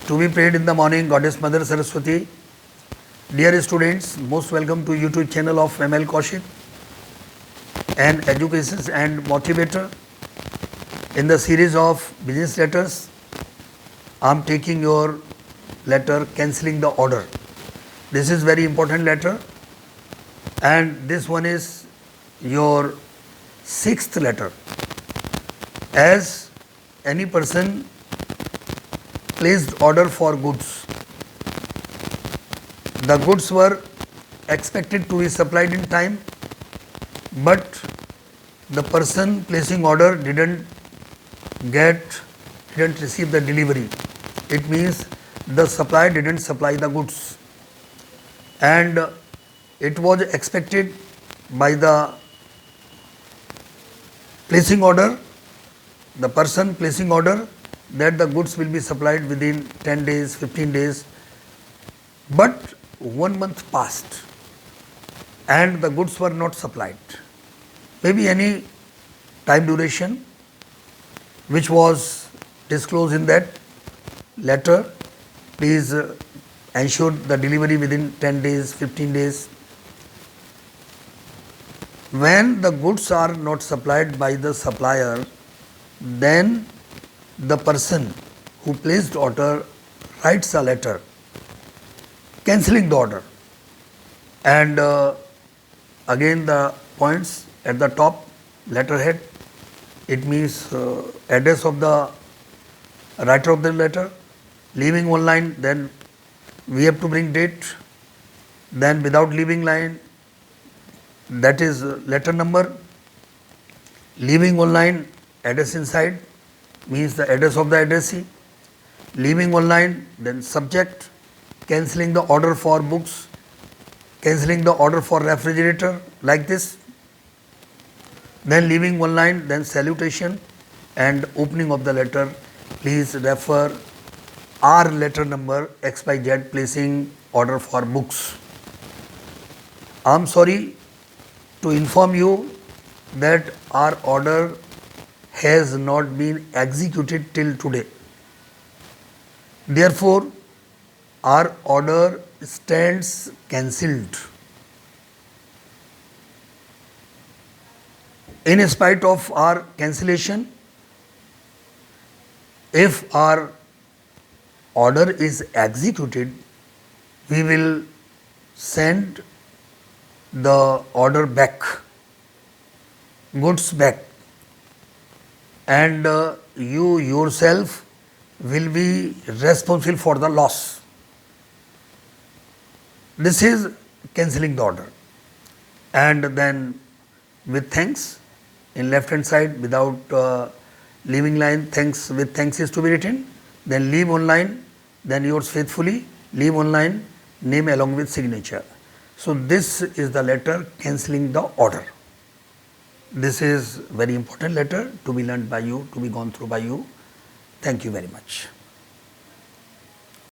To be prayed in the morning, Goddess Mother Saraswati. Dear students, most welcome to YouTube channel of ML Kaushik, an education and motivator. In the series of business letters, I am taking your letter cancelling the order. This is very important letter, and this one is your sixth letter. As any person placed order for goods, the goods were expected to be supplied in time, but the person placing order didn't receive the delivery. It means the supplier didn't supply the goods, and it was expected by the placing order, the person placing order, that the goods will be supplied within 10 days, 15 days, but 1 month passed and the goods were not supplied. Maybe any time duration which was disclosed in that letter, please ensure the delivery within 10 days, 15 days. When the goods are not supplied by the supplier, then the person who placed order writes a letter cancelling the order, and again the points at the top letterhead, it means address of the writer of the letter. Leaving one line, then we have to bring date, then without leaving line, that is letter number. Leaving one line, address inside, means the address of the addressee. Leaving one line, then subject, cancelling the order for books, cancelling the order for refrigerator, like this. Then leaving one line, then salutation and opening of the letter. Please refer our letter number XYZ placing order for books. I am sorry to inform you that our order has not been executed till today. Therefore, our order stands cancelled. In spite of our cancellation, if our order is executed, we will send the order back, goods back, and you yourself will be responsible for the loss. This is cancelling the order. And then with thanks, in left hand side without leaving line, thanks, with thanks is to be written, then leave one line, then yours faithfully, leave one line, name along with signature. So this is the letter cancelling the order. This is very important letter to be learned by you, to be gone through by you. Thank you very much.